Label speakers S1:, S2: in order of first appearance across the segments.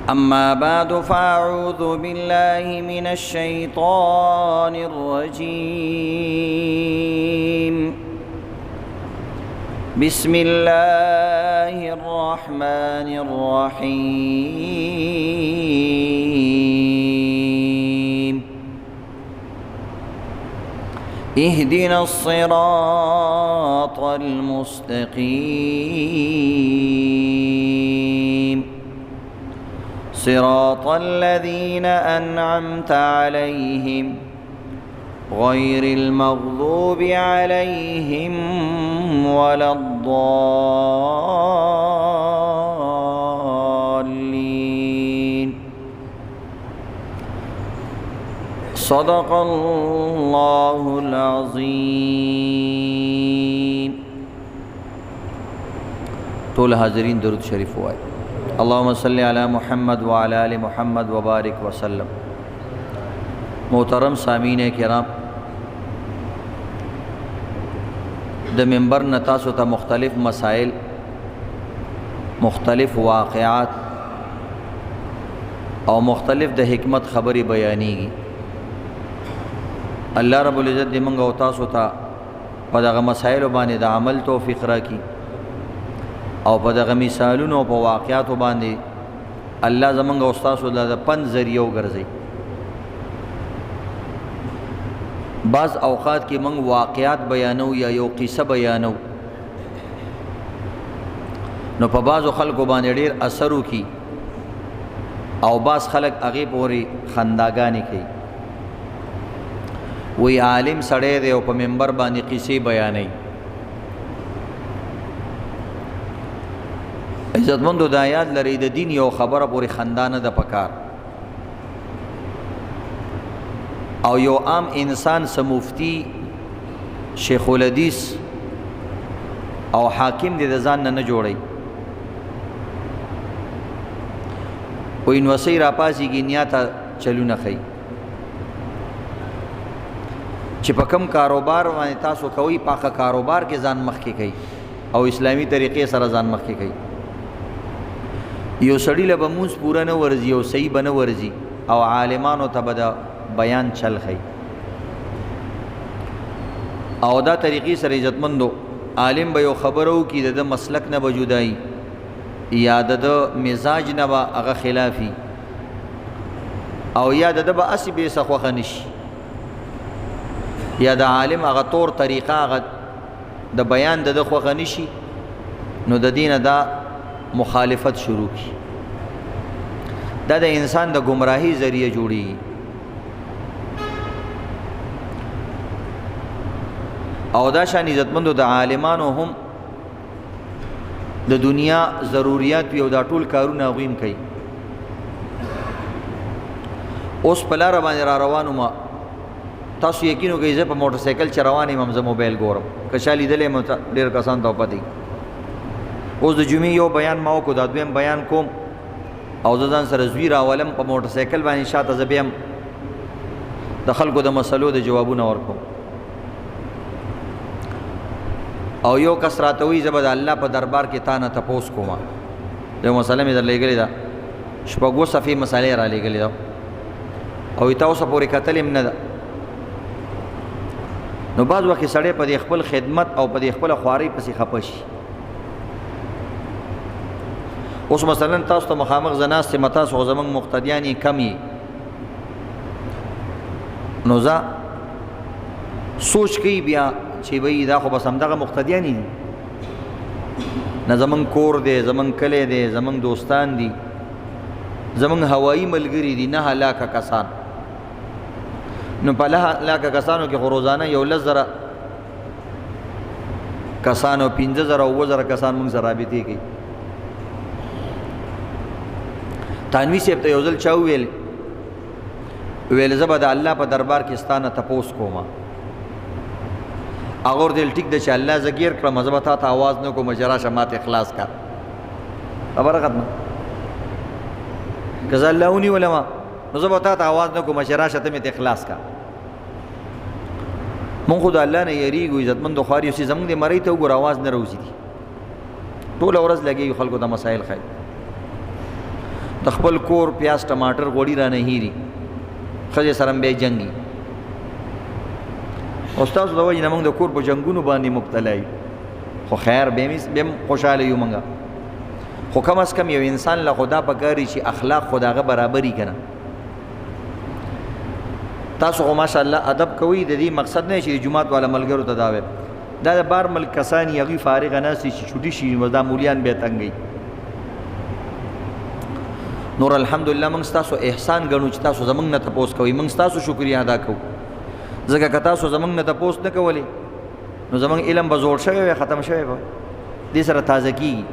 S1: أما بعد فأعوذ بالله من الشيطان الرجيم. بسم الله الرحمن الرحيم. اهدنا الصراط المستقيم صراط الذين أنعمت عليهم غير المغضوب عليهم ولا الضالين. صدق الله العظيم. طول حاضرین درود شریف وائے. اللهم صل علی محمد وعلی آل محمد وبارک وسلم. محترم سامعین کرام، د منبر نه تاسو ته مختلف مسائل، مختلف واقعات او مختلف د حکمت خبرې بیانېږي. الله رب العزت دې موږ او تاسو ته په دغه مسایلو باندې د عمل توفیق راکړي او په دغه مثالونو او په واقعاتو باندې الله زمونږ او تاسو د پند ذریعہ وګرځي. بعض اوقات کې موږ واقعات بیانو یا یو قصه بیانو، نو په بعضو خلکو باندې ډېر اثر وکړي او بعض خلک هغې پورې خنداګانې کوي. وی عالم سړی دی او په منبر باندې قصې بیانوي. عزتمندو دا یاد لرئ د دین یو خبره پورې خندا نه ده پکار، او یو عام انسان سه مفتی، شیخ الحدیث او حاکم دې د ځان نه جوړي. وی نوسۍ راپاسېږي نیاته چلونه ښیي چې په کم کاروبار باندې تاسو کوئ پاکه کاروبار کې ځان مخکې کوي او اسلامی طریقې سره ځان مخکې کوي. یو سړی له به مونځ پوره نه ورځي او صحیح به نه ورځي او عالمانو ته به د بیان چل ښیي او دا طریقې سره عزتمندو عالم به یو خبره وکړي د ده مسلک نه به جدایي یا د ده مزاج نه به هغه خلافي او یا د ده به هسې بېسه خوښه نه شي یا د عالم هغه طور طریقه هغه د بیان د ده خوښه نه شي، نو د دې نه دا مخالفت شروع کی. دا د انسان د گمراهی ذریعہ جوړیږي او دا شان عزتمندو د عالمانو هم د دنیا ضروریات یو دا ټول کارونه هغوی هم کوي. اوس په لاره باندې را روان وم، تاسو یقین وکړئ زه په موټر سایکل چې روان یم زه موبایل ګورم، که چا لیدلی یم ډېر کسان ته پته. اوس د جمعې یو بیان ما وکړو، دا دویم بیان کوم او زه ځان سره زوی راولم په موټر سایکل باندې شاته زه بیا هم د خلکو د مسلو د جوابونه ورکوم. او یو کس راته وایي زه به د الله په دربار کې تا نه تپوس کوم. یو مسله مې در لېږلې ده، شپږو صفحې مسالې را لېږلې ده او تا اوسه پورې کتلې هم نه ده. نو بعض وخت سړی په دې خپل خدمت او په دې خپله خوارۍ پسې خفه شي. اوس مثلا تاسو ته مخامخ زه ناست یم، تاسو خو زموږ مقتدیان یې کم یې، نو زه سوچ کوي بیا چې وایي دا خو بس همدغه مقتدیان دي، نه زموږ کور دی، زموږ کلی دی، زموږ دوستان دي، زموږ هوایي ملګري دي، 9 لاکه کسان. نو په 9 لاکه کسانو کې خو روزانه 11,000 کسان او 15,000 او 7,000 کسان موږ سره رابطې کوي. تانوي صاحب ته یو ځل چا وویل زه به د الله په دربار کې ستا نه تپوس کوم. هغه ورته ټیک ده چې الله زه ګیر کړم، زه به تا ته آواز نه کوم چې راشه ماته اخلاص کړه. خبره ختمه. که زه الله ونیولم نو زه به تا ته آواز نه کوم چې راشه ته مې ته اخلاص کړه. مونږ خو د الله نه یریږو. عزتمندو خواري اوسې زمونږ د مرۍ ته وګوره آواز نه راوځي دي، ټوله ورځ لګېږي خلکو ته مسایل ښایي. تخپل کور پیاز ټماټر غوړي را نه هېري ښځې سره بیا جنګي او ستاسو د وجې نه موږ د کور په جنګونو باندې مبتلا یو خو خیر بیا هم خوشحاله یو موږ خو کم از کم یو انسان له خدا پکاري چې اخلاق خو د هغه برابري که نه تاسو خو ماشاءالله ادب کوئ د دې مقصد نه چې د جومات والا ملګرو ته دا ویم دا د بار ملک کسان یې هغوی فارغه ناست دي چې چوټي شي نو دا مولیان بیا تنګوي نور الحمدلله موږ ستاسو احسان ګڼو چې تاسو زموږ نه تپوس کوئ موږ ستاسو شکریه ادا کوو ځکه که تاسو زموږ نه تپوس نه کولې نو زموږ علم به زوړ شوی وی ختم شوی به دې سره تازه کېږي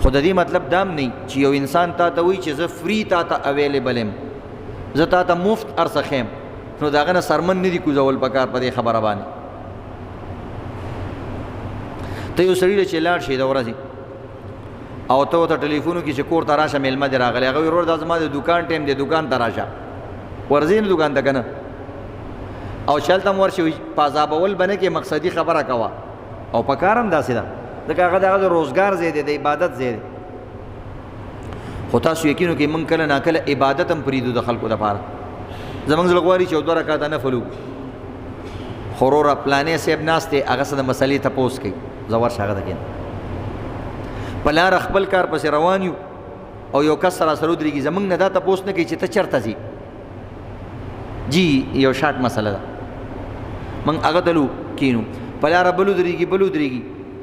S1: خو د دې مطلب دا هم نه چې یو انسان تا ته وایي چې زه فری تا ته اویلیبل یم زه تا ته مفت هر څه ښیم نو د هغه نه سرمن نه دي کوزول پکار په دې خبره باندې ته یو سړي له چې لاړ شي د ورځې او ته ورته ټلیفون وکړي چې کور ته راشه میلمه دې راغلی هغه وایي ورور دا زما د دوکان ټایم دی دوکان ته راشه ورځې نه دوکان ته که نه او چلته هم ورشي په عذابول به نه کې مقصدي خبره کوه او په کار هم داسې ده ځکه هغه د هغه د روزګار ځای دی د عبادت ځای دی خو تاسو یقین وکړئ موږ کله ناکله عبادت هم پرېږدو د خلکو دپاره زموږ زړه غواړي چې یو 2 رکعته نفل وکړو خو وروره پلانې صاحب ناست دی هغه څه د مسلې تپوس کوي زه ورشه هغه ته کښېنم په لاره خپل کار پسې روان یو او یو کس سره ودرېږي زموږ نه دا تپوس نه کوي چې ته چېرته ځې جی یو شاټ مسله ده موږ هغه ته کښېنو په لاره بل ودرېږي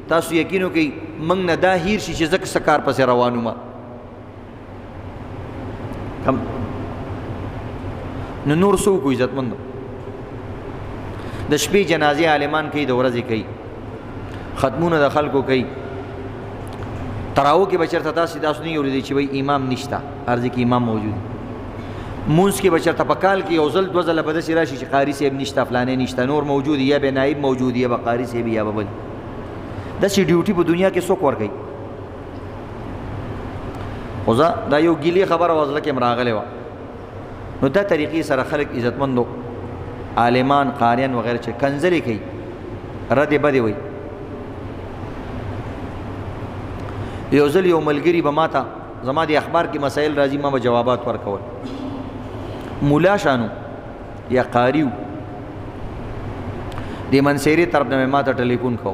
S1: تاسو یقین وکړئ موږ نه دا هیر شي چې زه څه کار پسې روان وم نو نور څه وکړو عزتمندو د شپې جنازې عالمان کوي د ورځې کوي ختمونه د خلکو کوي تراو کې به چېرته تاسو نه اورېدئ چې وایي امام نشته هر ځای کې امام موجود مونځ کې به چېرته په کال کې یو ځل 2 ځله به داسې راشي چې قاري صاحب نشته فلانې نشته نور موجود یا به نایب موجود یا به قاري صاحب یا به بل داسې ډیوټي په دنیا کې څوک ورکوي خو زه دا یو ګیلې خبره وه زړه کې م راغلې وه نو دا طریقې سره خلک عزتمندو عالمان قاریان وغیره چې کنځلې کوي ردې بدې وایي یو ځل یو ملګري به ما ته زما د اخبار کې مسایل راځي ما به جوابات ورکول مولا شانو یا قاریو د منصیري طرف نه ما ته ټلیفون کو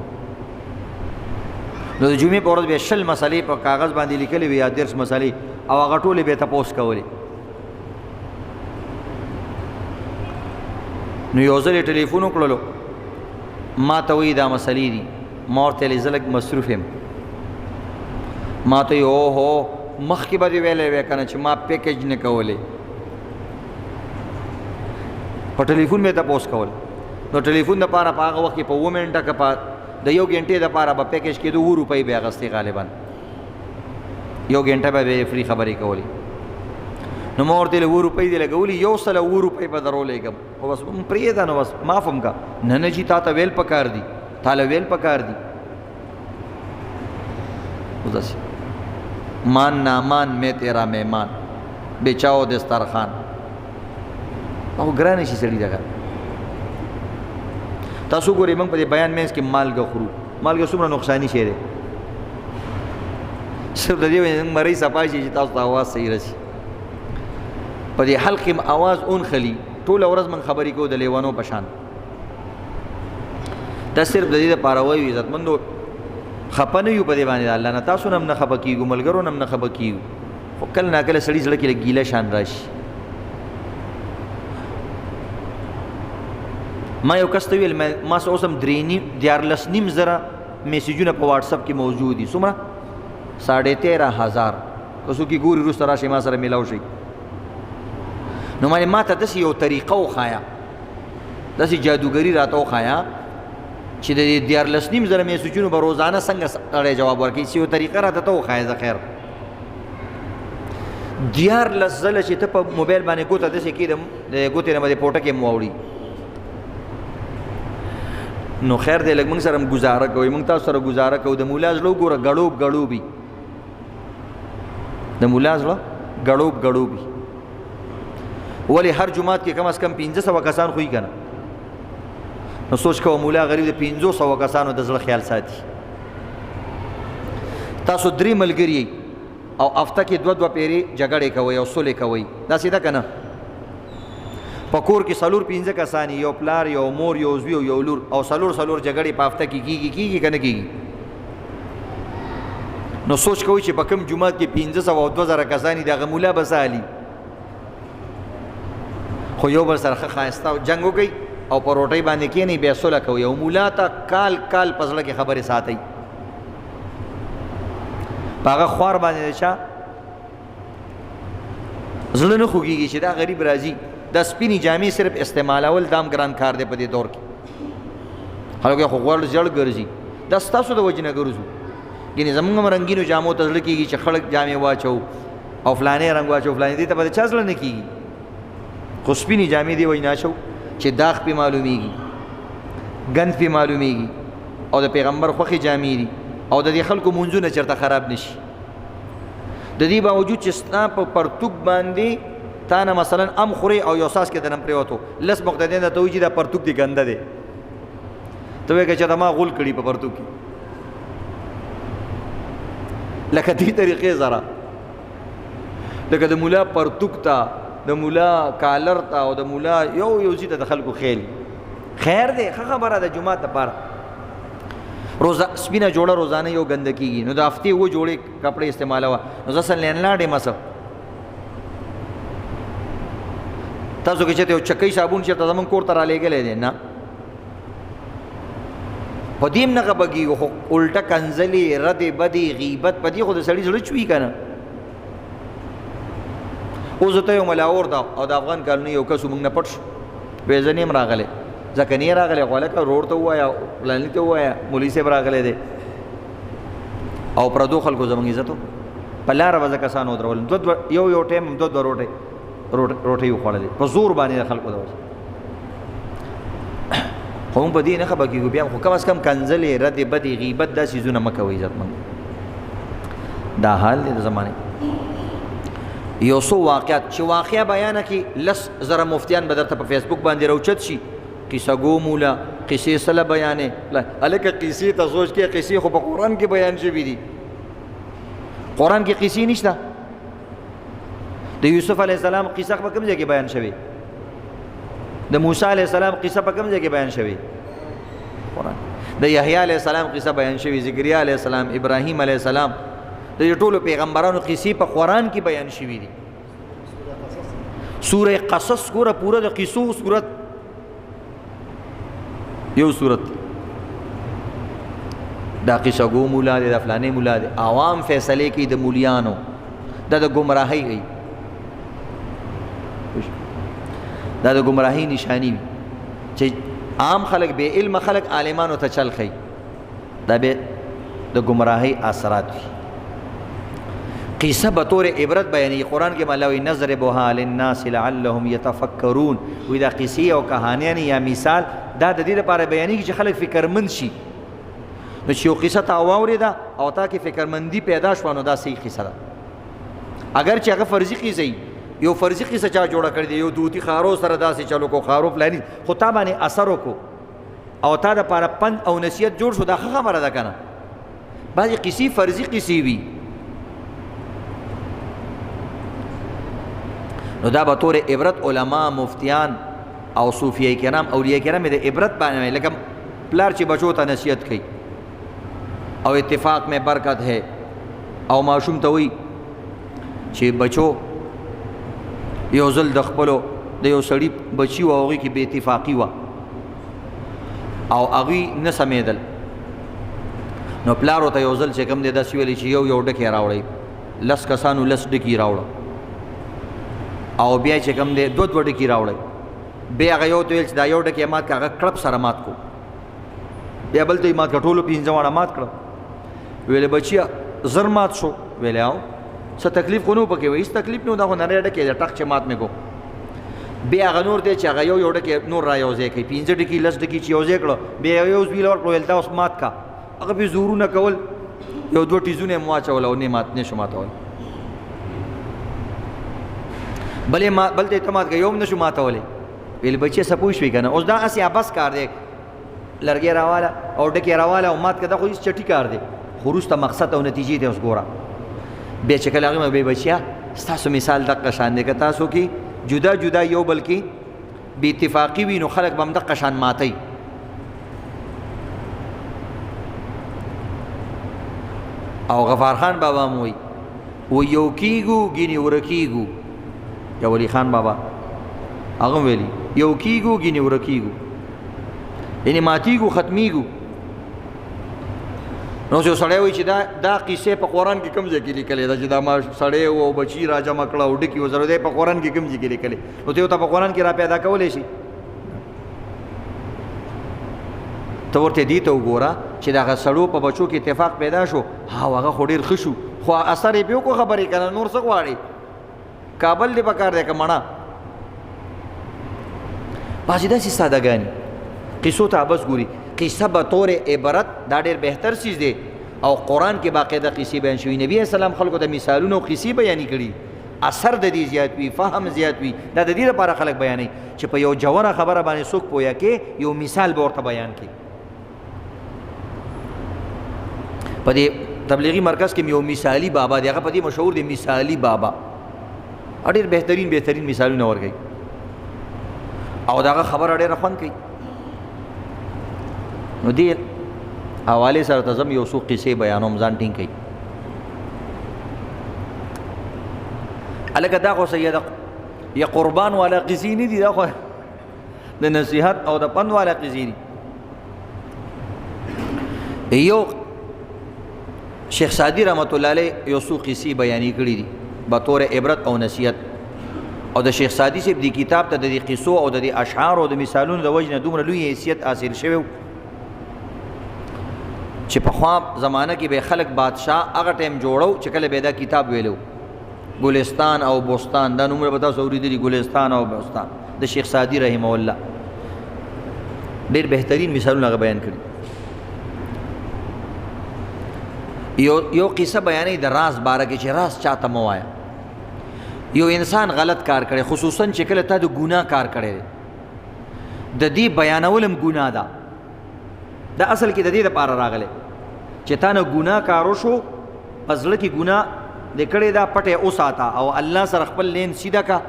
S1: نو د جمعې په ورځ به 20 مسلې په کاغذ باندې لیکلې وي یا 10 مسلې او هغه ټولې به تپوس کولې نو یو ځل ټلیفون وکړلو ما ته وایي دا مسلې دي ما ورته ویلې زه لږ مصروف یم ما ته اوهو مخکې به دې ویلی وی که نه چې ما پیکیج نه کولی په ټلیفون مې تپوس کول نو ټلیفون دپاره په هغه وخت کې په 2 منټه که په د 1 غنټې دپاره به پیکیج کېدو 2 روپۍ به اخیستې غالبا 1 غنټه به فری خبرې کولې نو ما ورته 2 روپۍ دې لګولي 100 روپۍ به درولېږم خو بس پرېږده نو بس معاف هم کا نه جي تا ته ویل پکار دي تاله ویل پکار دي اوس مان نامان میں تیرا مہمان بچاؤ دسترخوان او ګرانه شي سړي دغه تاسو ګورئ موږ په دې بیان مینس کې مالګه خورو مالګه څومره نقصاني شی دی صرف د دې وجې مرۍ صفا شي چې تاسو ته اواز صحیح رسي په دې حلق کې اواز اون خلی ټوله ورځ موږ خبرې کوو د لیوانو په شان دا صرف د دې دپاره وایو عزتمندو خپه نه یو په دې باندې الله نه تاسو هم نه خپه کېږو ملګرو هم نه خپه کېږو خو کله ناکله سړي زړه کې لږ ګیله شان راشي ما یو کس ته ویل ما څه اوس هم 14.5 زره میسیجونه په واټساپ کې موجود دي څومره 13,500 که څوک یې ګوري وروسته راشي ما سره میلاو شي نو ما ته داسې یو طریقه وښایه داسې جادوګري راته وښایه چې د 14.5 زره میسیجونو به روزانه څنګه سړی جواب ورکوي چې یو طریقه راته ته وښایه زه خیر 14 ځله چې ته په موبایل باندې ګوته داسې کېږي د ګوتې نه به د پوټکې م واوړي نو خیر دی لږ موږ سره هم ګزاره کوئ موږ تاسو سره ګزاره کوو د مولا زړه وګوره ګړوب ګړوبي د مولا زړه ګړوب ګړوبي ولې هر جماعت کې کم از کم 500 کسان خوي که نه نو سوچ کوه مولا غریب د 500 کسانو د زړه خیال ساتي تاسو 3 ملګري او هفته کې دوه پیری جګړې کوي او صلح کوي دا سیده کنه په کور کې څلور پنځه کسان یو پلار یو مور یو زوی یو لور او څلور جګړې په هفته کې کیږي کنه کیږي نو سوچ کوي چې په کوم جمعه کې 1500 او 2000 کسان دغه مولا بسالي خو یو بل سره خاصتا جنگ وکي او په روټي باندې کې نه بیا صلح کوي او مولا ته کال پسله کې خبره ساتي هغه خوار باندې شا زړه نه خوږي چې دا غریب راځي د سپینی جامې صرف استعمالول دام ګران کار دی په دې دور کې هغه خو غوړ جړ ګرځي د ستاسو د وجنه ګرځو ګینه زمونږ رنگینو جامو ته ځل کېږي چې خلک جامې واچو او فلانې رنگ واچو فلانې دې ته به چا ځل نه کېږي خو سپینی جامې دی وای نه شو چې داغ په معلومیږي ګند په معلومیږي او د پیغمبر خوخي جامې دي او د دې خلکو منځونه چرته خراب نشي د دې باوجود چې ستا په پرتوک باندې تا نه مثلا ام خوري او یو ساس کې دنم پریوتو لس مقتدین ته وایي دا پرتوک دی ګنده دی ته وایې چې ما غول کړي په پرتوک کې لکه دې طریقې زرا لکه د مولا پرتوک تا د مولا کالر تا او د مولا یو زیته د خلکو خیر دی خبره د جمعه لپاره روزه سپینه جوړه روزانه یو غند کیږي نو د هفته و جوړې کپڑے استعمالوا نو ځسن لنلاړې مسو تاسو کې چې یو چکې صابون چې تاسو من کور ته را لګلې دي نه پدیم نه غبګي خو الټه کنزلي رد بدی غیبت پدی خو د سړی زړه چوي کنه او زه ته یو ملاور دا او د افغان کالونی یو کس موږ نه پټ وې ځنیم راغله ځکه نه راغله غوړه روډ ته وایا پلان ته وایا مولوی صاحب راغله دي او پردو خلکو زمونږ عزت په لار وځه کسانو درول یو ټیم دوه روټي وخوړلې په زور باندې خلکو دوه هم په دې نه خبر کېږي بیا خو کم از کم کنزلې رد بدی غیبت دا سيزونه مکوي عزت من دا حال دی د زمانه یو سو واقعات چې واقعیا بیان کی لس زره مفتیان بدرته په فیسبوک باندې راوچت شي قصه گو مولا قصې سره بیانې الکه قصې ته سوچ کې قصې خو په قران کې بیان شوی دي قران کې قصې نشته د یوسف علی السلام قصه په کوم ځای کې بیان شوی د موسی علی السلام قصه په کوم ځای کې بیان شوی قران د یحیی علی السلام قصه بیان شوی زکریا علی السلام ابراهیم علی السلام د ټولو پیغمبرانو قصې په قران کې بیان شوی دي سوره قصص ګوره پوره د قصو سورت یو صورت دا قصه گو مولا دی دا فلانه مولا دی عوام فیصله کوي د مولیانو دا د گمراهی ای دا د گمراهی نشانی چې عام خلق به علم خلق عالمانو ته چل خي دا به د گمراهی اثرات وي قصه به طور عبرت بیانې قران کې ملوي نظر بها للناس لعلهم يتفکرون وې دا قصه او کہانیاں یا مثال دا د دې لپاره بیانې چې خلک فکرمند شي نو چې یو قصه تا واورېده او تا کې فکرمندی پیدا شوه نو دا صحیح قصه ده اگر چې هغه فرضي قصه یو فرضي قصه چا جوړه کړې یو دوتی خارو سره داسې چلو کو خارو فلانی خو تا باندې اثر وکړو او تا د لپاره پند او نصیحت جوړ شو دا خبره ده کنه بعضې قصې فرضي قصې وي نو دا به طور عبرت علما مفتیان او صوفیه کرام اولیاء کرام د عبرت باندې لکه پلار چې بچو ته نصیحت کوي او اتفاق میں برکت ہے او معشوم ته وي چې بچو یو ځل د خپلو د یو سړي بچي و هغوی کې بې اتفاقي وه او هغوی نه سمېدل نو پلار ورته یو ځل چې کوم دی داسې ویلي چې یو ډکې راوړئ لس کسانو لس ډکي راوړه او بیا چې کوم دی دوه ډکي راوړئ بیا هغه یو ته ویل چې دا یو ډکی مات که هغه کړپ سره مات کو بیا بل ته یې مات کړه ټولو پنځه واړه مات کړه ویلې بچیه زر مات شو ویلې او څه تکلیف خو نه و پکې وایي هېڅ تکلیف نه و دا خو نری ډکی دی ټک چې مات مې کو بیا هغه نور دی چې هغه یو ډکی نور را یو ځای کوي پنځه ډکي لس ډکي چې یو ځای کړه بیا یو زویل ورکړو ویل دا اوس مات کا هغه پې زورونه کول یو دوه ټیزونه یې مو واچول او نه شو ماتولی بل ته یې ته مات که یو هم نه شو ماتولی ویل بچی څه پوه شوې که نه اوس دا هسې ابس کار دی لرګی راواله او ډکې راواله او مات که دا خو هېڅ چټي کار دی خو وروسته مقصد او نتیجې دی اوس ګوره بیا چې کله هغه به بچیا ستاسو مثال دغه شان دی که تاسو کې جدا جدا یو بل کې بې اتفاقي وي نو خلک به هم دغه شان ماتئ. او غفار خان بابا مو وایي و یو کیږو ګینې ورکیږو، یا ولی خان بابا هغه ویلي یو کیږو ګینې ورکیږو، یعنې ماتیږو ختمیږو. نو چې سړی وایي چې دا قصې په قرآن کې کوم ځای کې لیکلې ده چې دا ما سړی او بچي را جمع کړه او ډکي وزره دی په قرآن کې کوم ځای کې لیکلې، نو ته ورته په قرآن کې را پیدا کولی شي؟ ته ورته دې ته وګوره چې دغه سړو په بچو کې اتفاق پیدا شو، هغه خو ډېر ښه شو، خو اثر یې پې وکړو خبرې که نه، نور څه غواړې؟ کابل دې پکار دی که مڼه؟ بعضې داسې سادهګانې قصو ته بس ګوري. قصه به طور عبرت دا ډېر بهتر چیز دی، او قرآن کې باقاعده قصې بیان شوي. نبي علیه السلام خلکو ته مثالونه او قصې بیانې کړي، اثر د دې زیات وي، فهم زیات وي. دا د دې لپاره خلک بیانوي چې په یو جوړه خبره باندې څوک پوهه کې یو مثال به ورته بیان کړي. په دې تبلیغي مرکز کې یو مثالي بابا دی، هغه په دې مشهور دی مثالي بابا، ډېر بهترین مثالونه ورکوي او دغه خبره ډېره خوند کوي. نو دې حوالې سره ته زم یو څو قصې بیانوم، ځان ټینګ کوي. هلکه دا خو سیده یا قربان والا قصې نه دي، دا خو د نصیحت او د پند والا قصې دي. یو شیخ سعدی رحمت الله علیه یو څو قصې بیانې کړي دي بطور عبرت او نصیحت، او د شیخ سعدی صاحب دی کتاب ته د دې قصو او د دې اشعار او د مثالونو د وجې نه دومره لوی حیثیت حاصل شوی چې پخوا زمانه کې به خلک بادشاه هغه ټایم جوړو چې کله به دا کتاب ویلو. ګلستان او بوستان دا نومونه به تاسو اورېدلي، ګلستان او بوستان د شیخ سعدی رحمه الله ډېر بهترین مثالونه هغه بیان کړي. یو قصه بیانې د راز باره کې چې راز چاته مه وایه. یو انسان غلط کار کړي، خصوصا چې کله تا د ګناه کار کړی دی، د دې بیانول هم ګناه ده. دا اصل کې د دې دپاره راغلی چې تا نه ګناه کارو شو، په زړه کې ګناه دې کړې ده، پټه یې وساته او الله سره خپل لین سیده که.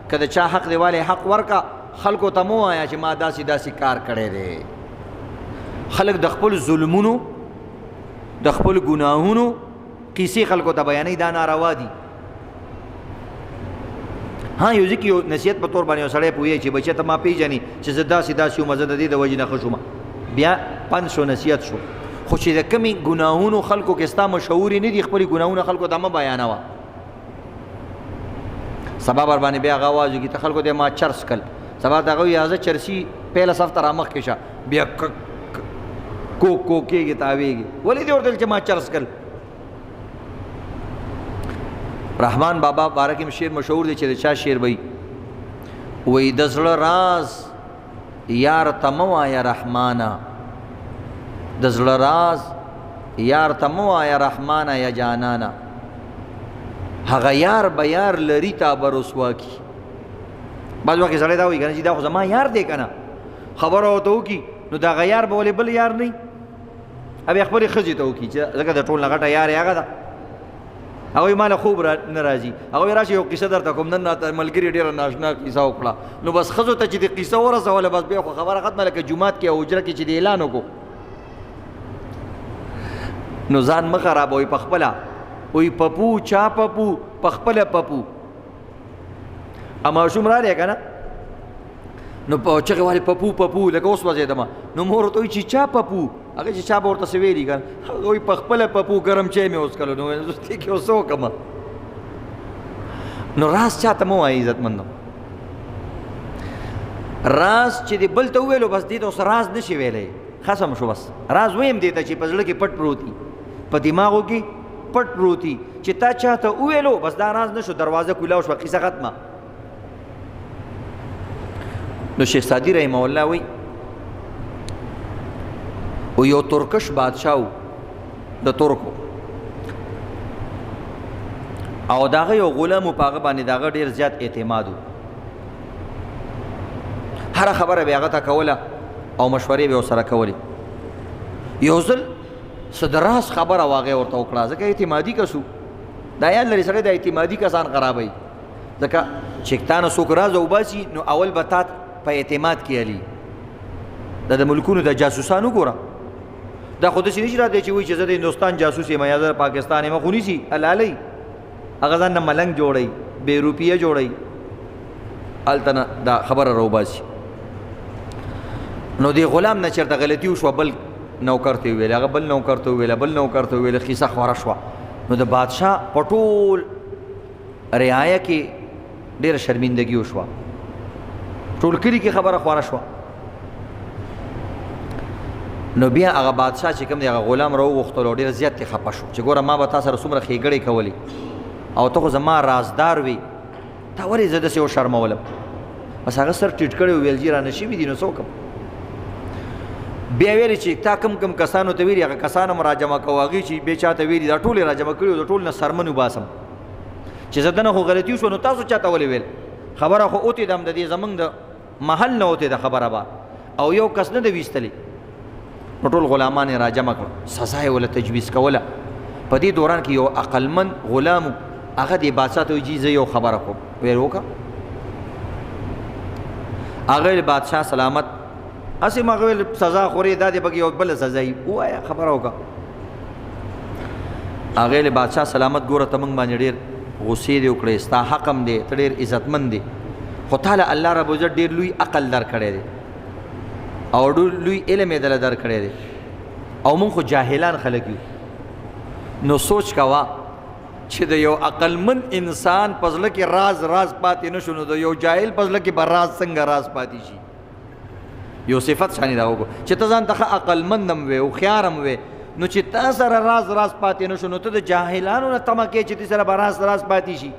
S1: که د چا حق دی والی حق ورکه، خلکو ته مه وایه چې ما داسې داسې کار کړی دی. خلک د خپل ظلمونو د خپل ګناهونو قصې خلکو ته بیانوي، دا ناروا دي. ها یو ځکه یو نصیحت په طور باندې یو سړی پوهېږي چې بچه ته ما پېژني چې زه داسې داسې وم، زه د دې د وجې نه ښه شوم، بیا پند شو نصیحت شو. خو چې د کمې ګناهونو خلکو کې ستا مشهورې نه دي، خپلې ګناهونه خلکو ته مه بیانوه. سبا بر باندې بیا هغه آواز وکړي ته خلکو ته ما چرس کړل، سبا ته هغه وایي زه چرسي پهله صف ته رامخکې شه، بیا کو کېږي تاویږي. ولې دې ورته چې ما چرس کړل؟ رحمان بابا باره کې شعر مشهور دی چې د چا شعر وایي وایي د زړه راز یار ته مه وایه رحمانه، د زړه راز یار ته مه وایه رحمانه یا جانانه، هغه یار به یار لري تا به رسوا کي. بعض وخت سړی دا وایي که نه چې دا خو زما یار دی که نه، خبره ورته وکړي نو د هغه یار به ولې بل یار نه وي، بیا خپلې ښځې ته وکړي چې ځکه د ټول نه غټه یار یې هغه ده. هغوی ماله خوب نه راځي، هغوی راشي یو قصه درته کوم، نن راته ملګري ډېره ناشنا قصه وکړه، نو بس ښځو ته چې د قصه ورسوله بس بیا خو خبره ختمه. لکه جومات کې او حجره کې چې د اعلان وکړو، نو ځان مه خرابوئ په خپله. وایي پپو چا پپو په خپله پپو. ماشوم رالی که نه نو په چغې والې پپو پپو لکه اوس وځېدمه، نو مور ورته وایي چې چا پپو، هغه چې چا به ورته څه ویلي که نه، هغه وایي په خپله پپو ګرم چای مې وڅکلو. نو دې کې اوس څه وکړمه؟ نو راز چاته مه وایي عزتمندو. راز چې دې بل ته وویلو بس دې ته اوس راز نه شي ویلی، خصم شو. بس راز ویم دې ته چې په زړه کې پټ پروت وي، په دماغو کې پټ پروت وي، چې تا چاته وویلو بس دا راز نه شو، دروازه کولاو شوه، قصه ختمه. نو شیخ سعدی رحمه الله وی او یو ترکش بادشاو د ترکو، او داغه یو غلام په هغه باندې داغه ډیر زیات اعتماد، هر خبره به هغه ته کوله او مشورې به سره کولې. یو ځل صدراس خبره واغې ورته وکړه، ځکه اعتمادي کسو دا یاد لري سړی د اعتمادي کسان خرابوي ځکه چې تا نه څوک راز وباسي نو اول به تا په اعتماد کې علي دا د ملکونو د جاسوسانو ګوره دا خو داسې نشي راځي چې وایي چې زه د هندوستان جاسوس یم یا زه د پاکستان یم خو نیسي حلالۍ هغه ځان نه ملنګ جوړوي بې روپیه جوړوي هلته نه دا خبره راوباسي نو دې غلام نه چېرته غلطي وشوه بل نوکر ته ویل هغه بل نوکر ته ویل بل نوکر ته ویل خیسه خوره شوه نو د بادشاه په ټول رعایه کې ډېره شرمندګي وشوه ټول کلي کې خبره خوره شوه نو بیا هغه بادشاه چې کوم دی هغه غلام راوغوښتلو ډېر زیات یې خفه شو چې ګوره ما به تا سره څومره ښېګړې کولې او ته خو زما رازدار وي تا ولې زه داسې وشرمولم بس هغه سر ټیټ کړی وویل جي رانه شوي دي نو څه وکړم بیا ویلې چې تا کم کسانو ته ویلي هغه کسان هم راجمع کوه هغې چې بیا چا ته ویلي دا ټول یې راجمع کړي د ټول نه سرمن وباسم چې زه دنه خو غلطي وشوه نو تاسو چا ته ولې ویل خبره خو اوتې ده د دې زمونږ د محل نه اوتې ده خبره به او یو کس نه ده ویستلی نو ټول غلامان یې راجمع کړه سزا یې وله تجویز کوله په دې دوران کې یو عقلمند غلام هغه دې بادشاه ته وایي زه یو خبره کوم ویل وکړه هغه بادشاه سلامت اسې ما ویل سزا خورې دا دې پکې یو بله سزا وي ووایه خبره وکړه هغې بادشاه سلامت ګوره ته موږ باندې ډېر غصې دې وکړې ستا حق هم دی ته ډېر عزتمند دی خو تاله الله رب العزت ډېر لوی عقل درکړی دی او ډېر لوی علم یې دله درکړی دی او موږ خو جاهلان خلک یو نو سوچ کوه چې د یو عقلمند انسان په زړه کې راز پاتې نه شو نو د یو جاهل په زړه کې به راز څنګه راز پاتې شي یو صفت شانی دا وګو چې ته ځان ته عقلمند هم وې هوښیار هم وې نو چې تا سره راز پاتې نه شو نو ته د جاهلانو نه تمه کوې چې دې سره به راز پاتې شي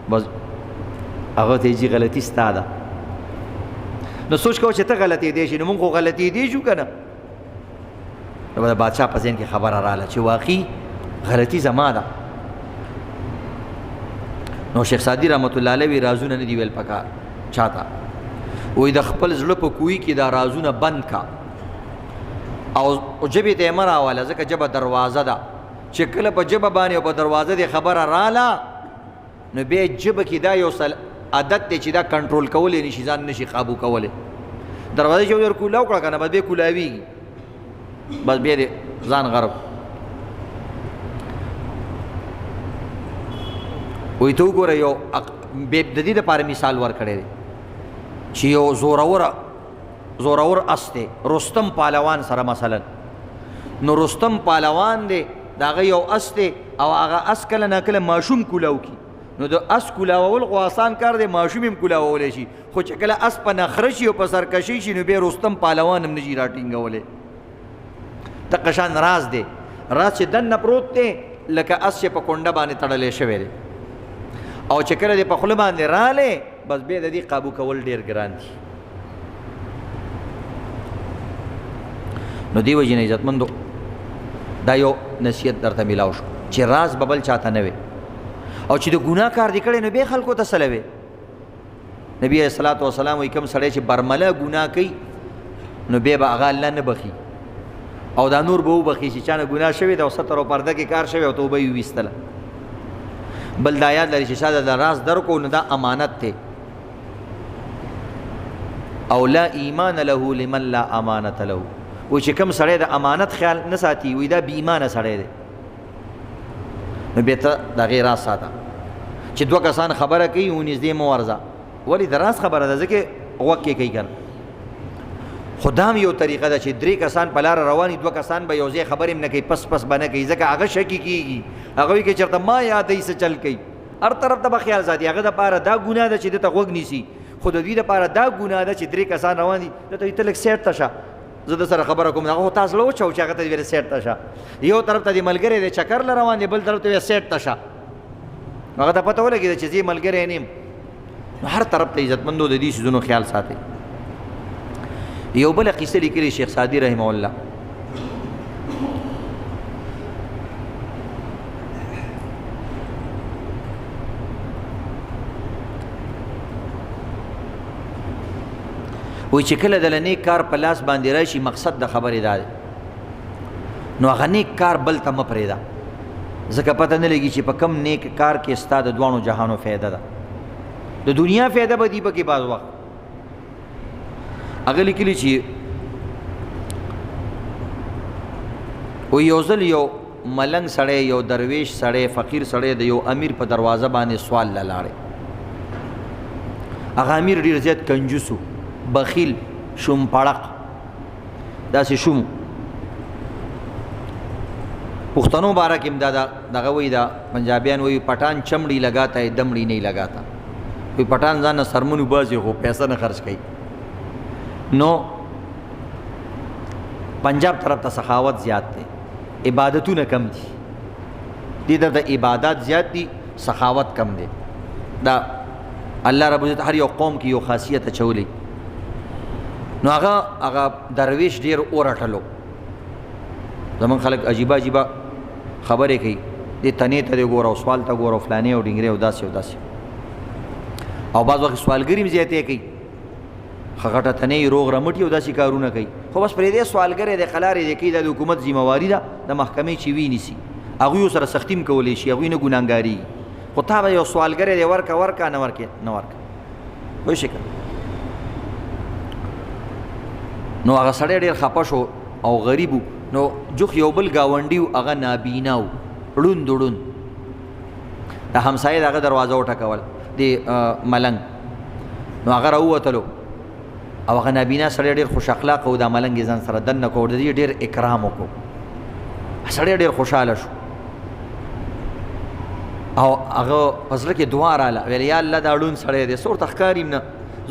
S1: بس هغه ته یې غلطي ستا ده نو سوچ کوه چې ته غلطي دی شي نو موږ خو غلطي دی شو که نه نو د بادشاه په ذهن کې خبره راغله چې واقعي غلطي زما ده نو شیخ سعدي رحمت الله علیه وی رازونه نه دي ویل پکار چاته وی د خپل زړه په کوی کې دا رازونه بند کا او جبې ته مه راوله ځکه جبه دروازه ده چې کله په جبه باندې او په دروازه دې خبره راله نو بیا جبه کې دا یو عادت دی چې دا کنټرول کولی نشي ځان نشي قابو کولی دروازه چې ور کولاو کړه که نه بس بیا کولاویږي بس بیا دې ځان غرب وی ته وګوره یو د دې دپاره مثال ورکړی دی چې یو زورور اس دی رستم پهلوان سره مثلا نو رستم پهلوان دی د هغه یو اس دی او هغه اس کله ناکله ماشوم کولاو کی نو د اس کولاول خو آسان کار دی ماشوم هم کولاولی شي خو چې کله اس په نخره شي او په سرکشي شي نو بیا رستم پهلوان هم نشي راټینګولی دقه شان راز دی راز چې دننه پروت دی لکه اس چې په کونډه باندې تړلی شوی دی او چې کله دې په خوله باندې رالی بس بیا د دې قابو کول ډېر ګران دي نو دې وجې نه عزتمندو دا یو نصیحت درته میلاو شو چې راز به بل چاته نه وي او چې د ګناه کار دې کړی نو بیا خلکو ته سلوي نبی علیه الصلاۃ والسلام وایي کوم سړی چې برمله ګناه کوي نو بیا به هغه الله نه بخي او دا نور به وبخي چې چا نه ګناه شوې ده او ستر او پرده کې کار شوی او توبه یې ویستله بل دا یاد لري چې شاید د راز درکو نو دا امانت دی او لا ایمان له لمن لا امانت له و چې کوم سړی د امانت خیال نه ساتي وي دا بې ایمانه سړی دی نو بیا ته د هغې راز ساته چې دوه کسان خبره کوي و نږدې مه ورځه ولې د راز خبره ده ځکه غوږ کې کوي که نه خو دا هم یو طریقه ده چې درې کسان په لاره رواني دوه کسان به یو ځای خبرې هم نه کوي پس به نه کوي ځکه هغه شکي کېږي هغه وایي که چېرته ما یادوي څه چل کوي هر طرف ته به خیال ساتي هغه دپاره دا ګناه ده چې ده ته غوږ نیسي خو د دوی دپاره دا ګناه ده چې درې کسان روان دي ده ته ته لږ سیټ ته شه زه د سره خبره کوم هغه خو تا زړه وچوو چې هغه ته ویل سیټ ته شه یو طرف ته دې ملګری دی چکر له روان دی بل طرف ته ویل سیټ ته شه هغه ته پته ولګېده چې زه ملګری نه یم نو هر طرف ته عزتمندو د دې څیزونو خیال ساتئ یو بله قصه لیکلې شیخ سعدي رحمه الله وایي چې کله د نیک کار په لاس باندې راشي مقصد د خبرې دا دی نو هغه نیک کار بل ته مه پرېږده ځکه پته نه لګي چې په کم نیک کار کې ستا د دوانو جهانو فایده ده د دنیا فایده به دي پکې بعض وخت هغه لیکلي چې و یو ځل یو ملنګ سړی یو درویش سړی فقیر سړی د یو امیر په دروازه باندې سوال لاړې هغه امیر ډېر زیات کنجوسو بخیل شوم پړق داسې شوم پښتنو باره کې دغه وایي دا پنجابیان وایي پټان چمړي لگاتا ہے دمړي نہیں لگاتا وایي پټان ځان نه سرمن وباسي خو پیسه نه خرج کوي نو پنجاب طرف ته سخاوت زیات دی عبادتونه کم دي دې د عبادت زیات دي سخاوت کم دی دا الله رب عزت هر یو قوم کې یو خاصیت اچولی نو هغه درویش ډیر اورټلو زمون خلک عجیبه عجیبه خبرې کوي دې تنې ته ګوره او سوال ته ګوره فلانې او ډنګرې او داسې او داسې او بعض وخت سوالګري زیاتې کوي خغټه تنې روغ رمټي او داسې کارونه کوي خو بس پرې دې سوالګرې د خلارې د کې د حکومت ذمہواری ده د محکمې چې وی نیسي هغه سره سختیم کولې شي هغه نه ګناګاری خو تا به یو سوالګرې دی ورکا نه ورکا وای شي نو هغه سړی ډېر خپه شو او غریب نو جوخ یو بل گاونډي هغه نابیناو ړوند د همسایه دغه دروازه وټکول دی ملنګ نو هغه راووتلو او هغه نابینا سړی ډېر خوش اخلاق او د ملنګ ځان سره دننه کو د دې ډېر اکرام وکړو سړی ډېر خوشاله شو او هغه پزړه کې دعا رااله ویل یا الله دا ړوند سړی دی سور تخکاریم نه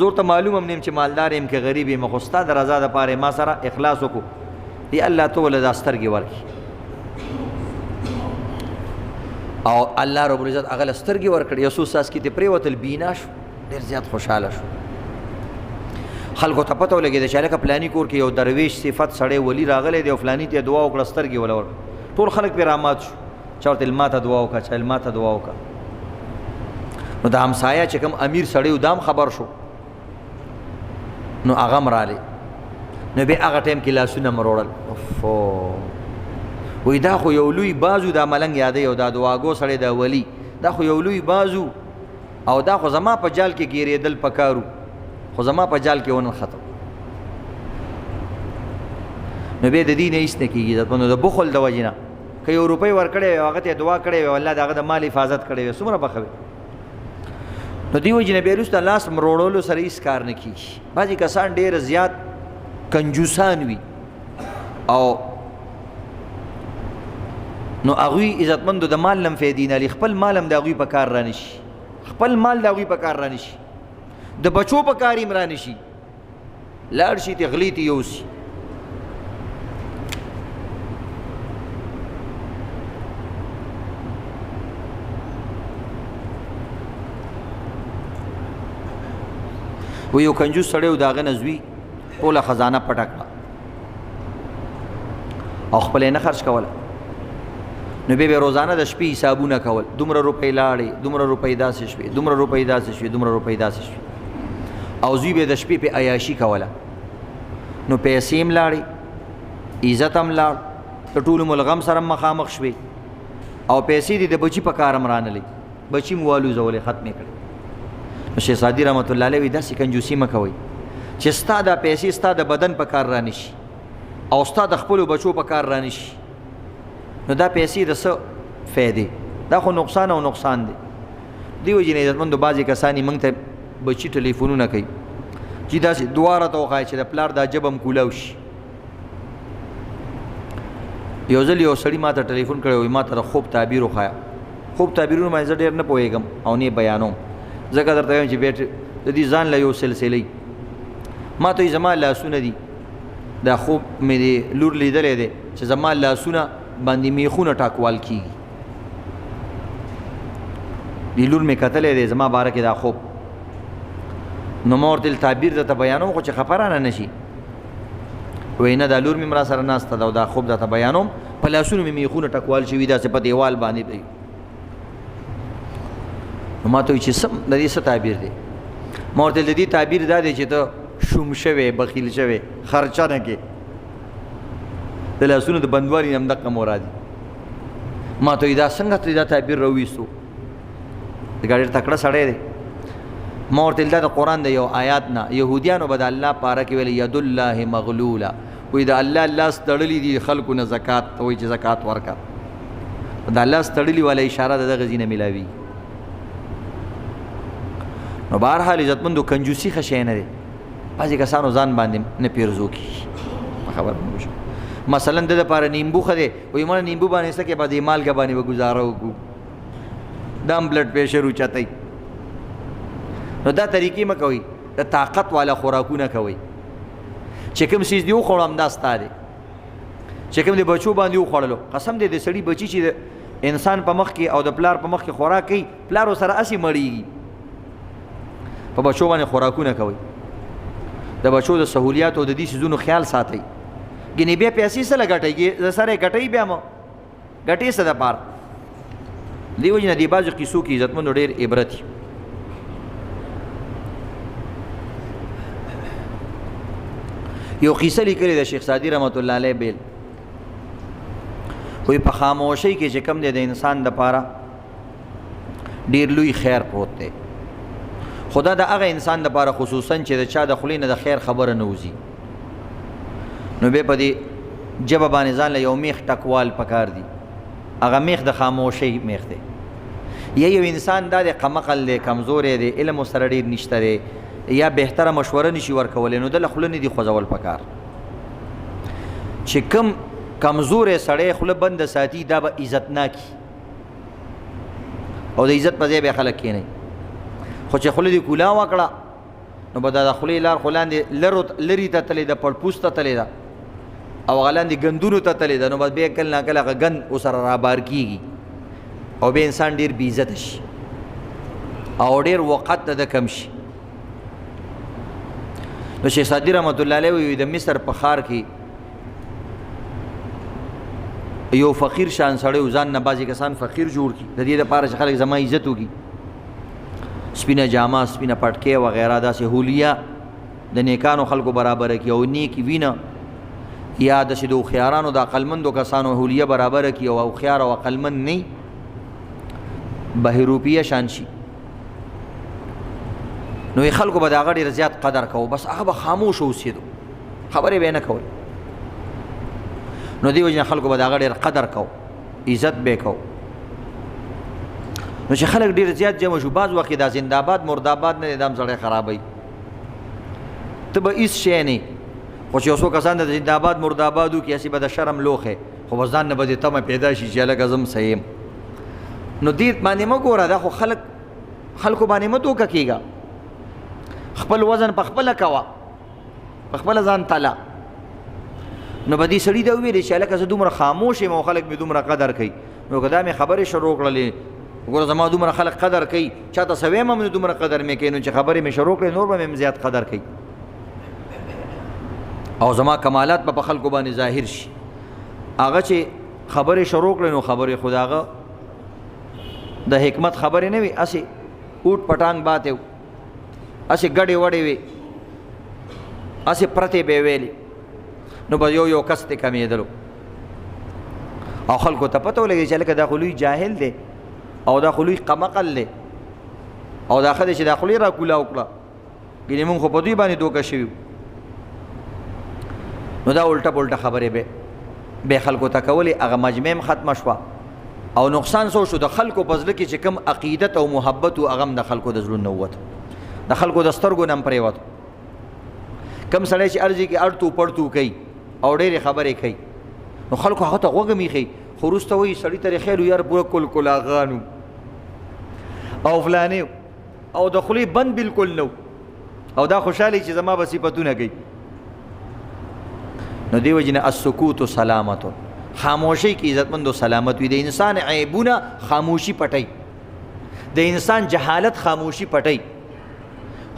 S1: زور ته معلوم هم نیم چې مالدار یم که غریب یم خو ستا د رضا دپاره ما سره اخلاص وکړو یا الله ته ولې دا سترګې ورکړي او الله رب العزت هغه له سترګې ورکړې یو څو څاڅکي ترې پرېوتل بینا شو ډېر زیات خوشحاله شو خلکو ته پته ولګېده چې هلکه فلاني کور کې یو درویش صفت سړی ولی راغلی دی او فلاني ته یې دعا وکړه سترګې وله ورکړه ټول خلک پرې رامات شو چا ورته ما ته دعا وکړه چا ما ته دعا وکړه نو د همسایه چې کوم امیر سړی و دا هم خبر شو نو هغه هم رالی نو بیا هغه ټایم کې لاسونه مروړل وی دا خو یو لوی بازو دا ملنګ یادوي او دا دعاګو سړی دا ولی دا خو یو لوی بازو او دا خو زما په جال کې ګیرېدل پکارو خو زما په جال کې ونه ختم نو بیا د دې نه هېڅ نه کېږي عزتمندو د بخل د وجې نه که یو روپۍ ورکړی وی هغه ته دعا کړی وی الله د هغه د مال حفاظت کړی وی څومره بخه وي نو دې وجې نه بیا وروسته لاس مروړلو سره هېڅ کار نه کېږي بعضې کسان ډېر زیات کنجوسان وي او نو هغوی عزتمندو د مال نه فایدې نه لي خپل مال هم د هغوی په کار رانشي خپل مال د هغوی په کار رانشي د بچو په کار هم رانشي لاړ شي ته غلی ته یوسي و یو کنجوس سړی و د هغه نه زوی ټوله خزانه پټه کړه او خپل یې نه خرج کوله نو بیا روزانه د شپې حسابونه کول دومره روپۍ لاړې دومره روپۍ داسې شوې دومره روپۍ داسې شوې دومره روپۍ داسې شوې او زوی به د شپې پې عیاشي کوله نو پیسې هم لاړې عزت هم لاړ د ټولو ملغم سره مخامخ شوې او پیسې دې د بچي په کار هم رانلې بچي م والوزولې ختمې کړې نو شیخ سعدي رحمت الله علیه وایي داسې کنجوسي مه کوئ چې ستا دا پیسې ستا د بدن په کار رانشي او ستا د خپلو بچو په کار رانشي نو دا پیسې د څه فایدې دا خو نقصان او نقصان دی دې وجې نه عزتمندو بعضې کسان یې موږ ته بچي ټلیفونونه کوي چې داسې دعا راته وښایه چې د پلار دا جب هم کولاو شي یو ځل یو سړي ما ته ټلیفون کړی وایي ما ته د خوب تعبیر وښایه خوب تعبیرونه باندې زه ډېر نه پوهېږم او نه یې بیانوم ځکه درته وایم چې بیټ د دې ځان له یو سلسلې ما ته زما لاسونه دي دا خوب مې د لور لیدلی دی چې زما لاسونه باندې میخونه ټاکوال کېږي د لور مې کتلی دی زما باره کې دا خوب نو ما ورته تعبیر درته بیانوم خو چې خفه رانه نه شي وایي نه دا لور مې را سره ناسته ده او دا خوب درته بیانوم په لاسونو مې میخونه ټکوال شوي داسې په دیوال باندې دی نو ما ته وایي چې سم د دې څه تعبیر دی ما ورته د دې تعبیر دا دی چې ته شوم شوی بخیل شوی خرچه نه کې د لاسونو د بندوالي هم دقه مراد ما ته دا څنګه ته دا تعبیر راوېستو د ګاډي تکړه سړی دی ما ورته دا د قرآن د یو آیات نه یهودیانو به د الله پاره کې ویل ید الله مغلوله وایي د الله لاس تړلی دي خلکو نه زکات ته وایي چې زکات ورکړه د الله لاس تړلی والا اشاره د دغه ځای نه میلاوي نو بهرحال عزتمندو کنجوسي ښه شی نه دی بعضې کسانو ځان باندې نه پیرزو کېږي خبر مو شو مثلا د دپاره نیمبو ښه دی وایي مړه نیمبو باندې څه کې به د مالګه باندې به ګزاره وکړو دا هم بلډ پریشر اوچتئ نو دا طریقې مه کوئ د طاقت والا خوراکونه کوئ چې کوم څیز دې وخوړو همدا ستا دی چې کوم د بچو باندې وخوړلو قسم دی د سړي بچي چې د انسان په مخ کې او د پلار په مخ کې خوراک کوي پلار ورسره هسې مړېږي په بچو باندې خوراکونه کوئ د بچو د سهولیات او د دې څیزونو خیال ساتئ ګینې بیا پیسې څه له ګټئ د سره یې ګټئ بیا مو ګټې څه دپاره دې وجې نه دې بعضو قیسو کې عزتمندو ډېر عبرت یو قیسه لیکلې د شیخ سعدي رحمت الله علیه بیل وایي په خاموشۍ کې چې کوم دی د انسان دپاره ډېر لوی خیر پروت دی خدا د هغه انسان دپاره خصوصا چې د چا د خولې نه د خیر خبره نه وځي نو بیا په دې ژبه باندې ځان له یو میخ ټکوال پکار دي هغه میخ د خاموشۍ میخ دی یا یو انسان دا د قمقل دی کمزوری دی علم ورسره ډېر نشته دی یا بهتره مشوره نشي ورکولی نو د له خوله نه دي خوځول پکار چې کم کمزوری سړی خوله بنده ساتي دا به عزتناکي او د عزت په ځای بیا خلک کښېنئ خو چې خوله دې کولا وکړه نو به دا د خولې لار خو لاندې لرې ته تلې ده پړپوس ته تلې ده او هغه لاندې ګندونو ته تلې ده نو بس بیا کله نه کله هغه ګند ورسره رابار کېږي او بیا انسان ډېر بې عزته شي او ډېر وقت ته د کم شي نو شیخ سعدي رحمت الله علیه وایي د مصر په ښار کې یو فقیر شان سړی ځان نه بعضې کسان فقیر جوړ کړي د دې دپاره چې خلک زما عزت وکړي سپینه جامه سپینه پټکې وغیره داسې هولیه د نیکانو خلکو برابره کړي او نیکې وینه یا داسې د هوښیارانو د عقلمندو کسانو هولیه برابره کړي او هوښیار او عقلمند نه بهروپیه شان شي نو خلکو به د هغه ډېر زیات قدر کوو بس هغه به خاموش اوسېدو خبرې به یې نه کول نو دې وجې نه خلکو به د هغه ډېر قدر کوو عزت به یې کوو نو چې خلک ډېر زیات جمع شو بعض وخت دا زنده‌باد مرده‌باد نه دی دا هم سړی خرابوي ته به هېڅ شی نه خو چې یو څو کسان د زنده‌باد مرده‌باد وکړي هسې به د شرم لوښې خو به ځان نه به دې تمه پیدا شي چې هلکه زه هم څه یم نو دې باندې مه ګوره دا خو خلکو باندې مه دوکه کېږه خپل وزن په خپله کوه په خپله ځان تله نو به دې سړي ته وویلې چې هلکه زه دومره خاموش یم او خلک مې دومره قدر کوي نو که دا مې خبرې شروع کړلې وګوره زما دومره خلک قدر کوي چاته څه ویم هم دومره قدر مې کوي نو چې خبرې مې شروع کړې نور به مې زیات قدر کوي او زما کمالات به په خلکو باندې ظاهر شي هغه چې خبرې شروع کړې نو خبرې خو د هغه د حکمت خبرې نه وي هسې اوټ پټانګ باتې هسې ګډې وډې وي هسې پرتې به یې ویلې نو به یو کس ته کمېدلو او خلکو ته پته ولګي چې هلکه دا خو لوی جاهل دی او دا خو لوی قمقل دی او دا ښه دی چې دا خولې را کولا وکړه ګینې مونږ خو په دوی باندې دوکه شوي نو دا الټه پلټه خبرې به خلکو ته کولې هغه مجمع هم ختمه شوه او نقصان څه شو د خلکو په زړه کې چې کوم عقیدت او محبت و هغه هم د خلکو د زړونو نه ووت د خلکو د سترګو نه هم پرېوت کم سړی چې ارزي کې اړتو پړتو کوي او ډېرې خبرې کوي نو خلکو هغه ته غوږ هم ایښی خو وروسته وایي سړي ته یې خیر یار پوره کلکلاغانو او فلانې او د خولې بند بلکل نه او دا خوشحالي چې زما به صفتونه کوي نو دې وجې نه السکوت سلامت خاموشۍ کې عزتمند و سلامت وي د انسان عیبونه خاموشي پټئ د انسان جهالت خاموشي پټئ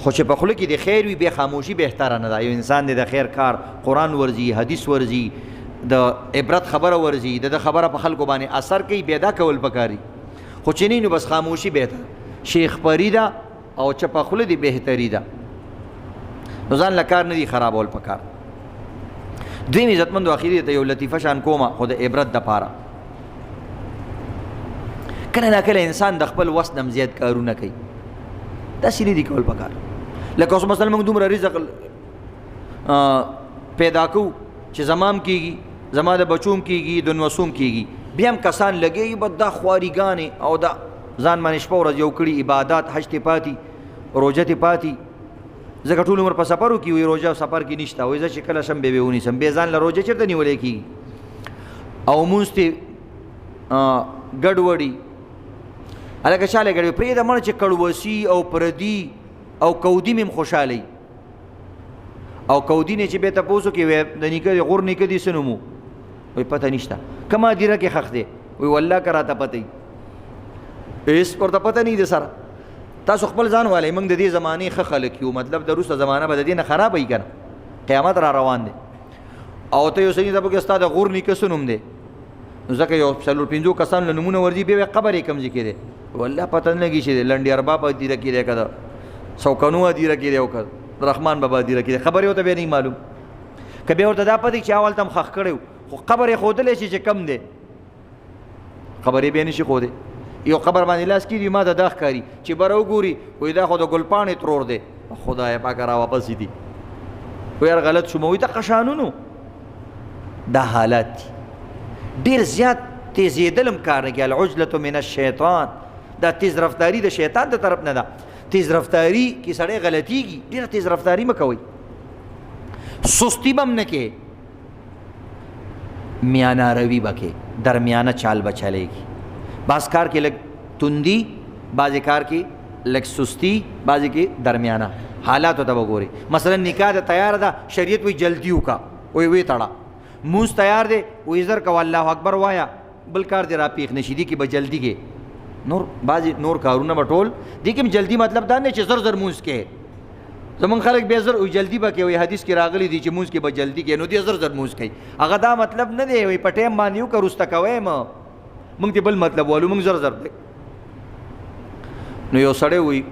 S1: خو چې په خوله کې د خیر وي بیا خاموشي بهتره نه ده یو انسان دی د خیر کار قرآن ورځي حدیث ورځي د عبرت خبره ورځي د خبره په خلکو باندې اثر کوي بیا دا کول پکاري خو چې نه نو بس خاموشي بهتره شیخ پری ده او چپه خوله دی بهتري ده نو ځان له کار نه دي خرابول پکار دویم عزتمندو اخیری ته یو لطیفه شان کومه خو د عبرت دپاره کله نه کله انسان د خپل وس نه زیات کارونه کوي داسې نه دي کول پکار لکه اوس مثلا موږ دومره رزق پیدا کوو چې زمام کېږي زما د بچوم کېږي د نوسوم کېږي بیا هم کسان لګېږي به دا خواریګانې او دا ځان باندې شپه ورځ یو کړي عبادات حج ته پاتې روژه ته پاتې ځکه ټول عمر په سفر وکړي وایي روژه سفر کې نشته وایي زه چې کله شم بیا به ونیسم بیا ځان له روژه چېرته نیولی کېږي او مونځ ته ګډوډي هلکه چاله ګډوي پرېږده مړه چې کړوسي او پردي او کودي مې هم خوشحالوي او کودي نه چې بیا تپوس وکړي وایي د نیکه غور نیکه دي څه نوم و وایي پته نشته کومه هدیره کې ښخ دی وایي والله که راته پته وي هېڅ ورته پته نه وي د سره تاسو خپل ځان والئ موږ د دې زمانې ښه خلک یو مطلب د وروسته زمانه به د دې نه خرابه وي که نه قیامت را روان دی او ته یو سړي ته پکې ستا د غور نیکه څه نوم دی نو ځکه یو څلور پنځو کسانو له نومونه ورځي بیا قبر یې کوم ځای کې دی والله پته نه لګي چې لنډي ارباب هدیره کې دی که د سوکنو هدیره کې دی او که رحمان بابا هدیره کې دی خبر یې ورته بیا نه معلوم که بیا ورته دا پته چې اول ته هم ښخ کړی خو قبر یې ښودلی شي چې کم دی قبر یې بیا نه شي ښودی یو قبر باندې لاس کېږي ما ته دا ښکاري چې بره وګوري وایي دا خو د ګلپاڼې ترور دی خدایه پاکه را واپس دي وایي یار غلط شوم وایي دغه شانونو دا حالات دي ډېر زیات تیزېدل هم کار نه کوي العجلة من الشیطان دا تیز رفتاري د شیطان د طرف نه ده تیز رفتاري کې سړی غلطېږي ډېره تیز رفتاري مه کوئ سستی به هم نه کې میانه روي به کې درمیانه چال به چلېږي بعض کار کې لږ تندي بعضې کار کې لږ سستی بعضې کې درمیانه حالاتو ته به ګوري مثلا نکاح ته تیار ده شریعت وایي جلدي وکړه وی تړه مونځ تیار دی وایي زر کوه الله اکبر وایه بل کار دې را پیښ نه شي دې کې به جلدي کې نور بعضې نور کارونه به ټول دې کې هم جلدي مطلب دا نه چې زر زر مونځ کې زمونږ خلک بیا زر جلدي به کوي حدیث کې راغلی دي چې مونځ کې به جلدي کې نو دې زر زر مونځ کوي هغه دا مطلب نه دی وایي په ټایم باندې وکړه وروسته کوی موږ دې بل مطلب والو موږ زر زر دی نو یو سړی وایي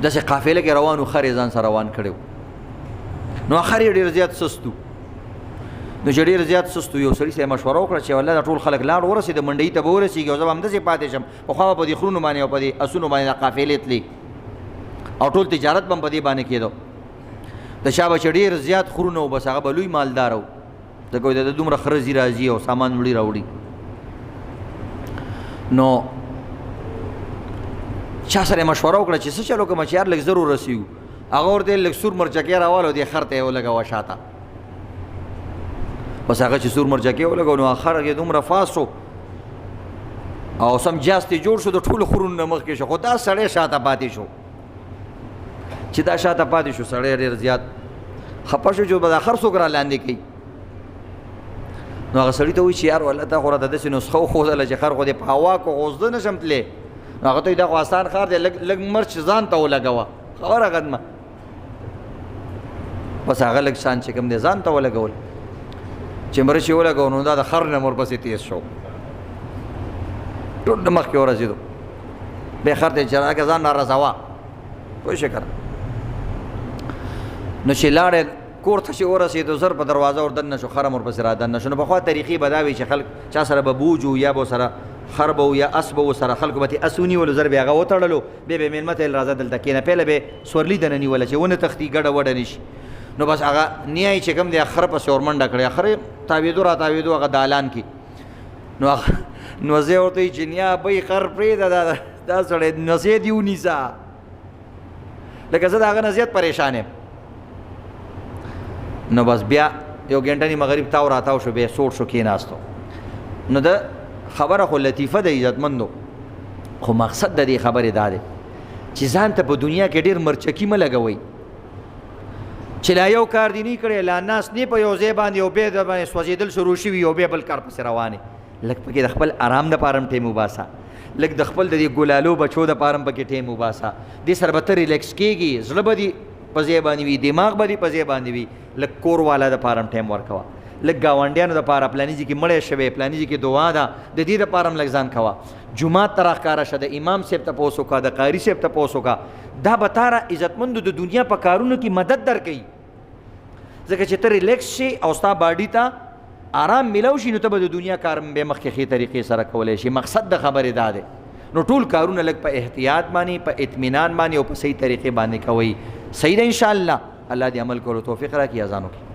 S1: داسې قافله کې روانو خر یې ځان سره روان کړی نو خر یې ډېر زیات سستو نو چې ډېر زیات سستو یو سړي سره مشوره وکړه چې والله دا ټول خلک لاړ ورسېد منډۍ ته به ورسېږي او زه به همداسې پاتې شم پخوا به په دې خرونو باندې او په دې اسونو باندې دا قافلې تلې او ټول تجارت به هم په دې باندې کېدو د شا به چې ډېر زیات خرونه و بس هغه به لوی مالدار و ځکه د دومره خره ځي راځي او سامان وړي راوړي نو چا سره مشوره وکړه چې څه چلو کومه چې یار لږ زر ورسېږو هغه ورته لږ سور مرچکې راوالو دې خر ته یې ولګوه شاته بس هغه چې سور مرچکې ولګو نو خر یې دومره فاست شو او سم جاستې جوړ شو د ټولو خرونو نه مخکې شو خو دا سړی شاته پاتې شو چې دا شاته پاتې شو سړی ډېر زیات خفه شو چې به دا خر څوک را لاندې کوي نو هغه سړي ته وایي چې یار والله تا خو راته داسې نسخه وښودله چې خر خو دې په هوا کو غوځده نه شم تللی نو هغه ته وایي دا خو اسان ښار دی لږ مرچ ځان ته ولګوه خبره قدمه بس هغه لږ شان چې کوم دی ځان ته ولګول چې مرچ یې ولګو نو دا د خر نه ورپسې تیز شو ټول د مخکې ورسېدو بیا خر ته یې چې راکړه ځان را رسوه پوه شې که نو چې لاړې کور ته چې ورسېدو زر په دروازه ور دننه شو خر هم ورپسې را دننه شو نو پخوا طریقې به دا وي چې خلک چا سره به بوج و یا به سره خر به و یا اس به ورسره خلکو به ترې اس ونیولو زر به یې هغه وتړلو بیا به یې مېلمه ته راځه دلته کښېنه پهله به یې سورلي دنه نیوله چې ونه تښتي ګډه وډه نه شي نو بس هغه نیایي چې کوم دی خر پسې ورمنډه کړې خر یې تاوېدو را تاوېدو هغه دالان کې نو زه ورته وایي چې نیا بی خر پرېږده دا سړی نسې دې ونیسه لکه زه د هغه نه زیات پریشان یم نو بس بیا یو ګنټه نیم غریب تاو راتاو شو بیا سوټ شو کېناستو نو د خبره خو لطیفه ده عزتمندو خو مقصد د دې خبرې دا دی چې ځان ته په دنیا کې ډېر مرچکي مه لګوئ چې لا یو کار دی نه کړی لا ناس نه په یو ځای باندې یو بیا د باندې سوځېدل شروع شوي یو بیا بل کار پسې روانې لږ پکې د خپل آرام دپاره هم ټیم وباسه لږ د خپل د دې ګلالو بچو دپاره هم پکې ټیم وباسه دې سره به ته ریلیکس کېږي زړه به دې په ځای باندې وي دماغ به دې په ځای باندې وي لږ کور والا دپاره هم ټیم ورکوه لږ ګاونډیانو دپاره پلاني ځای کې مړی شوی پلاني ځای کې دعا ده د دې دپاره هم لږ ځان کوه جومات ته راښکاره شه د امام صاحب تپوس وکړه د قاري صاحب تپوس وکړه دا به تا را عزتمندو د دنیا په کارونو کې مدد درکوي ځکه چې ته ریلیکس شي او ستا باډي ته آرام ملو شي نو ته د دنیا کار به مخکې خې طریقې سره کولای شي. مقصد د خبرې دا دی نو ټول کارونه لګ په احتیاط باندې په اطمینان باندې او په صحیح طریقې باندې کوي. صحیح ده ان شاء الله. الله دې عمل کولو توفیق راکړي. اذان وکړي.